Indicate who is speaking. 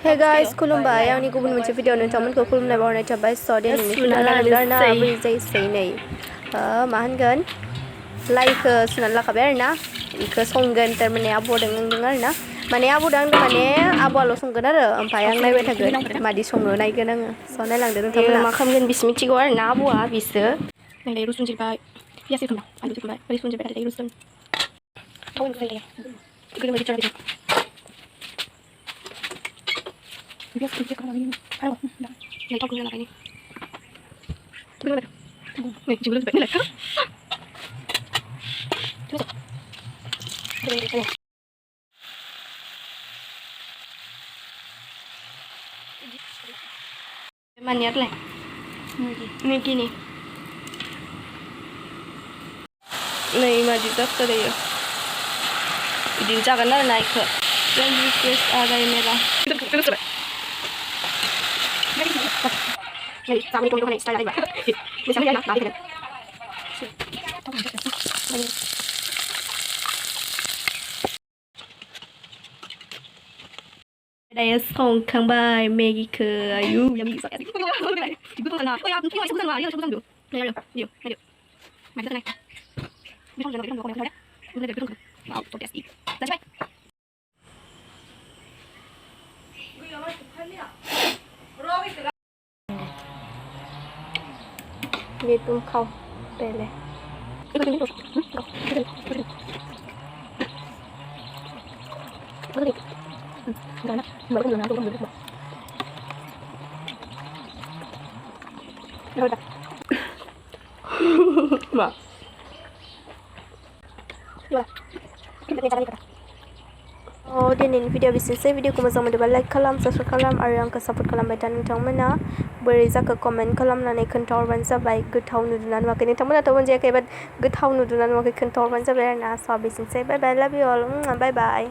Speaker 1: Hey guys, खुलुमबाय आंनि गुबुन मोनसे भिडिअ नोंथांमोनखौ खुलुमनाय बावहरनाय थाबाय स' दिनैनि भिडिअ लादों आरोना बोरै जायोसै नै मा होनगोन लाइखौ सुनानै लाखाबाय आरोना बेखौ संगोन थारमाने आब'दों आंदों आरोना माने आब'दों आंदों माने आब'आल' संगोन आरो ओमफ्राय आं नायबाय थागोन मादि सङो नायगोन आङो स' नायलांदो नोंथांमोना मा खालामगोन बिसो मिथिगौ आरोना आब'आ बिसो नायलाय रुसुन जिरबाय पियास होखांबाय आलु होखांबाय रुसुन जिरबाय नायलाय रुसुन थाव होखांबाय गोदो बायदि चार Biasa kita kalau ini, ayo, nih tahu gimana ini? Gimana? Nih, jempol lebih nih lah. Coba. Maniat lah. Nih gini. Nih maju tak ada ya. Ini jangan lah naik ke. Dan request ada yang merah. Terus. Jadi, sama itu kan style aja. Misalnya nak lagi kan. Đây xong khang bài Maggie ke ayu yang bisa kasih. Ibu tuh sana. Oh ya, mungkin masih bukan lagi, bukan dulu. Nih, yuk. Mari kita naik. Bisa jangan kau ya. Udah deket kan. Wow, tuh tes. Dah cepet. Dia tuh kau pele. Itu ini terus. Kau. Balik. Enggak enak. Baru kan aku belum. Ya udah. Ma. Ya. Kita cara kita. Oh, दिनैनि video बिसिनोसै भिडिअखौ मोजां मोनोबा like खालाम subscribe खालाम आरो आंखौ support खालामबाय था नोंथांमोना बोरै जाखो कमेन्ट खालामनानै खोन्थाहरबानो जाबाय गोथाव नुदोंना नुवाखै नोंथांमोनाथ' मोनजायाखै बाट गोथाव नुदोंना नुवाखै खोन्थाहरबानो जाबाय आरोना स' बिसिनोसै बाय बाय लाभ इउ अल बाय बाय